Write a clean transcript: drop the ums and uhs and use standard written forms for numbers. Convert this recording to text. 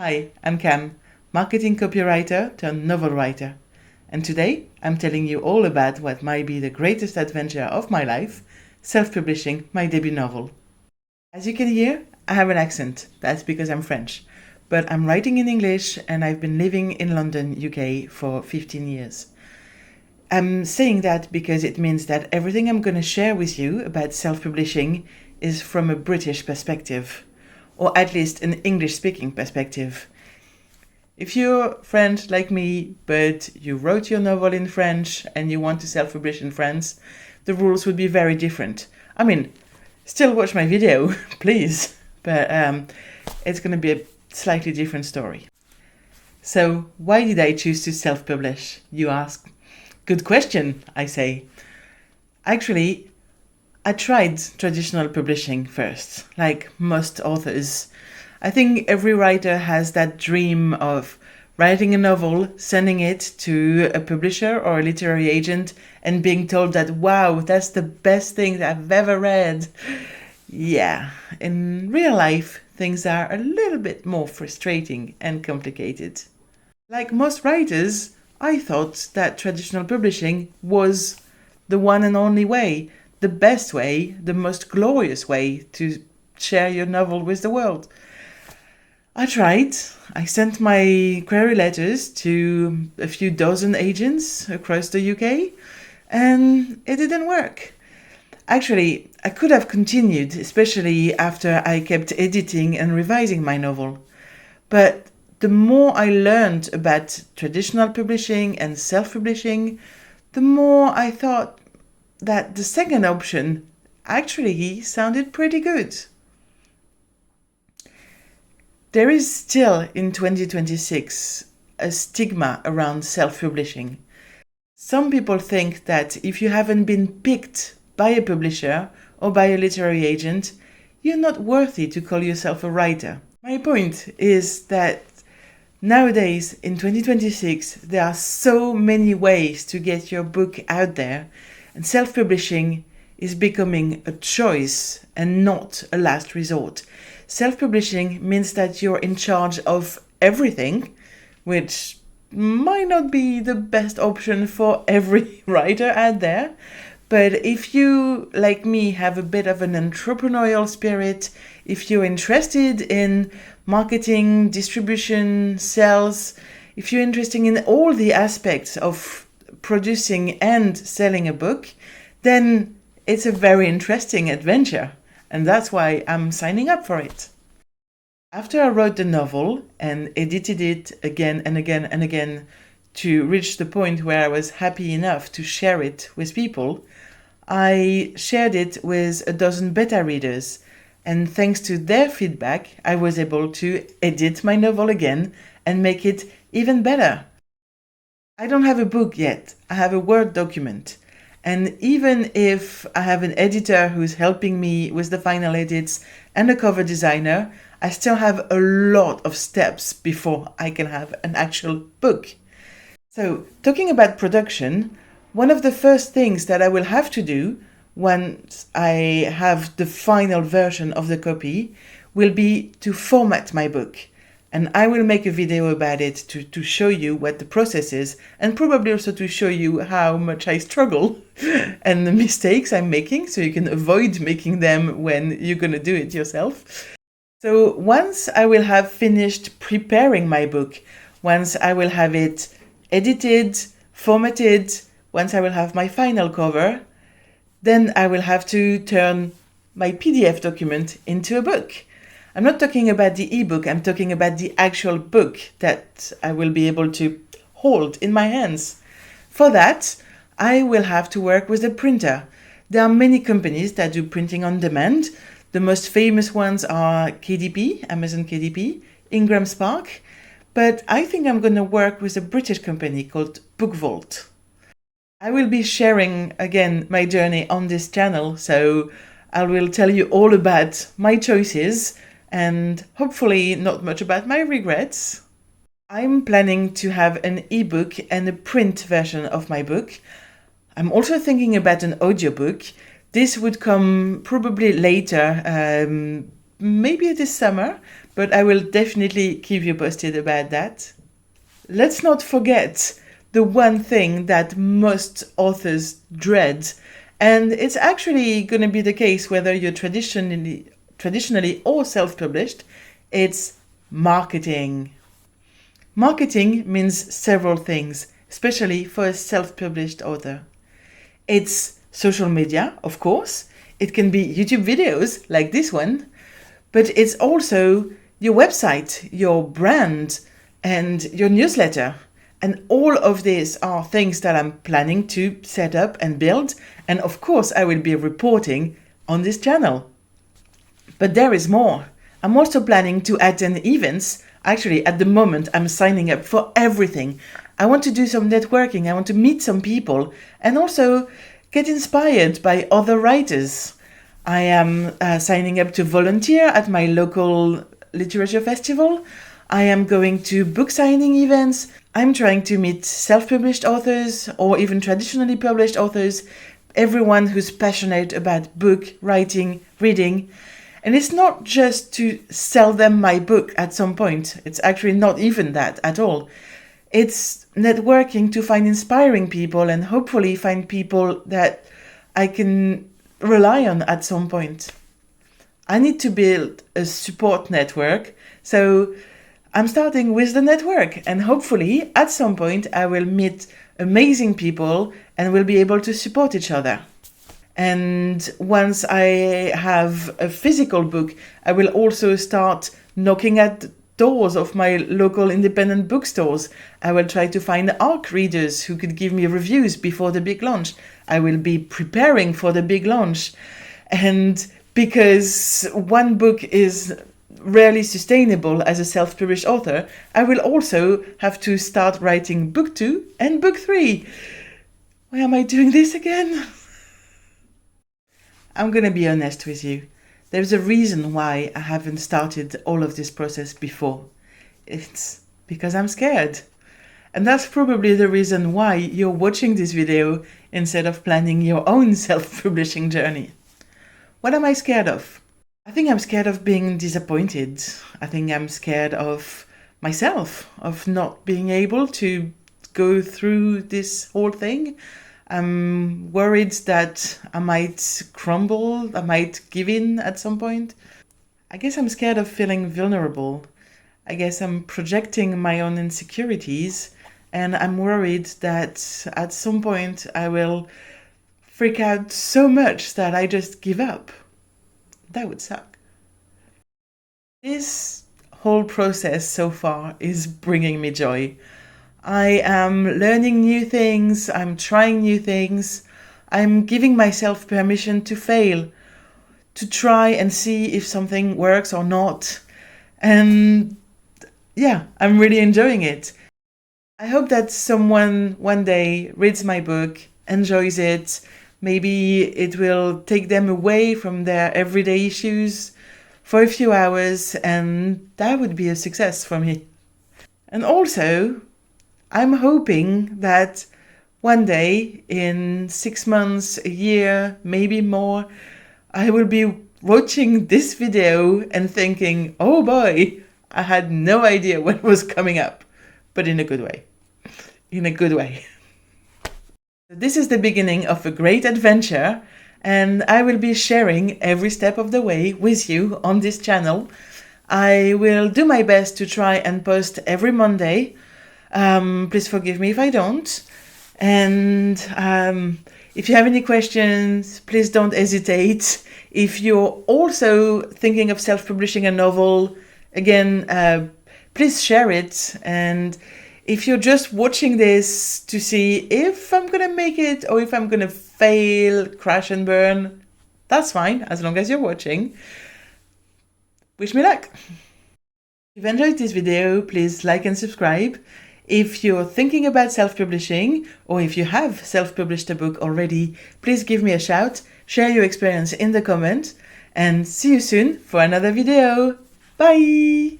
Hi, I'm Cam, marketing copywriter turned novel writer. And today I'm telling you all about what might be the greatest adventure of my life, self-publishing my debut novel. As you can hear, I have an accent. That's because I'm French. But I'm writing in English and I've been living in London, UK for 15 years. I'm saying that because it means that everything I'm going to share with you about self-publishing is from a British perspective, or at least an English-speaking perspective. If you're French like me, but you wrote your novel in French and you want to self-publish in France, the rules would be very different. I mean, still watch my video, please, but it's going to be a slightly different story. So, why did I choose to self-publish, you ask? Good question, I say. Actually, I tried traditional publishing first, like most authors. I think every writer has that dream of writing a novel, sending it to a publisher or a literary agent, and being told that, wow, that's the best thing that I've ever read. Yeah, in real life, things are a little bit more frustrating and complicated. Like most writers, I thought that traditional publishing was the one and only way, the best way, the most glorious way to share your novel with the world. I tried. I sent my query letters to a few dozen agents across the UK, and it didn't work. Actually, I could have continued, especially after I kept editing and revising my novel. But the more I learned about traditional publishing and self-publishing, the more I thought that the second option actually sounded pretty good. There is still, in 2026, a stigma around self-publishing. Some people think that if you haven't been picked by a publisher or by a literary agent, you're not worthy to call yourself a writer. My point is that nowadays, in 2026, there are so many ways to get your book out there, and self-publishing is becoming a choice and not a last resort. Self-publishing means that you're in charge of everything, which might not be the best option for every writer out there. But if you, like me, have a bit of an entrepreneurial spirit, if you're interested in marketing, distribution, sales, if you're interested in all the aspects of producing and selling a book, then it's a very interesting adventure. And that's why I'm signing up for it. After I wrote the novel and edited it again and again and again to reach the point where I was happy enough to share it with people, I shared it with a dozen beta readers, and thanks to their feedback, I was able to edit my novel again and make it even better. I don't have a book yet, I have a Word document. And even if I have an editor who's helping me with the final edits and a cover designer, I still have a lot of steps before I can have an actual book. So, talking about production, one of the first things that I will have to do once I have the final version of the copy will be to format my book. And I will make a video about it to show you what the process is, and probably also to show you how much I struggle and the mistakes I'm making, so you can avoid making them when you're going to do it yourself. So once I will have finished preparing my book, once I will have it edited, formatted, once I will have my final cover, then I will have to turn my PDF document into a book. I'm not talking about the ebook, I'm talking about the actual book that I will be able to hold in my hands. For that, I will have to work with a printer. There are many companies that do printing on demand. The most famous ones are KDP, Amazon KDP, Ingram Spark, but I think I'm going to work with a British company called BookVault. I will be sharing again my journey on this channel, so I will tell you all about my choices and hopefully not much about my regrets. I'm planning to have an ebook and a print version of my book. I'm also thinking about an audiobook. This would come probably later, maybe this summer, but I will definitely keep you posted about that. Let's not forget the one thing that most authors dread, and it's actually going to be the case whether you're traditionally or self-published. It's marketing. Marketing means several things, especially for a self-published author. It's social media, of course. It can be YouTube videos like this one, but it's also your website, your brand, and your newsletter. And all of these are things that I'm planning to set up and build. And of course, I will be reporting on this channel. But there is more. I'm also planning to attend events. Actually, at the moment, I'm signing up for everything. I want to do some networking. I want to meet some people and also get inspired by other writers. I am signing up to volunteer at my local literature festival. I am going to book signing events. I'm trying to meet self-published authors or even traditionally published authors, everyone who's passionate about book writing, reading. And it's not just to sell them my book at some point. It's actually not even that at all. It's networking to find inspiring people and hopefully find people that I can rely on at some point. I need to build a support network, so I'm starting with the network, and hopefully at some point I will meet amazing people and we'll be able to support each other. And once I have a physical book, I will also start knocking at doors of my local independent bookstores. I will try to find ARC readers who could give me reviews before the big launch. I will be preparing for the big launch. And because one book is rarely sustainable as a self-published author, I will also have to start writing book 2 and book 3. Why am I doing this again? I'm gonna be honest with you. There's a reason why I haven't started all of this process before. It's because I'm scared. And that's probably the reason why you're watching this video instead of planning your own self-publishing journey. What am I scared of? I think I'm scared of being disappointed. I think I'm scared of myself, of not being able to go through this whole thing. I'm worried that I might crumble, I might give in at some point. I guess I'm scared of feeling vulnerable. I guess I'm projecting my own insecurities, and I'm worried that at some point I will freak out so much that I just give up. That would suck. This whole process so far is bringing me joy. I am learning new things, I'm trying new things, I'm giving myself permission to fail, to try and see if something works or not. And yeah, I'm really enjoying it. I hope that someone one day reads my book, enjoys it, maybe it will take them away from their everyday issues for a few hours, and that would be a success for me. And also, I'm hoping that one day, in 6 months, a year, maybe more, I will be watching this video and thinking, oh boy, I had no idea what was coming up, but in a good way. In a good way. This is the beginning of a great adventure, and I will be sharing every step of the way with you on this channel. I will do my best to try and post every Monday. Please forgive me if I don't. And if you have any questions, please don't hesitate. If you're also thinking of self-publishing a novel, again, please share it. And if you're just watching this to see if I'm gonna make it or if I'm gonna fail, crash and burn, that's fine, as long as you're watching. Wish me luck. If you enjoyed this video, please like and subscribe. If you're thinking about self-publishing, or if you have self-published a book already, please give me a shout, share your experience in the comment, and see you soon for another video. Bye!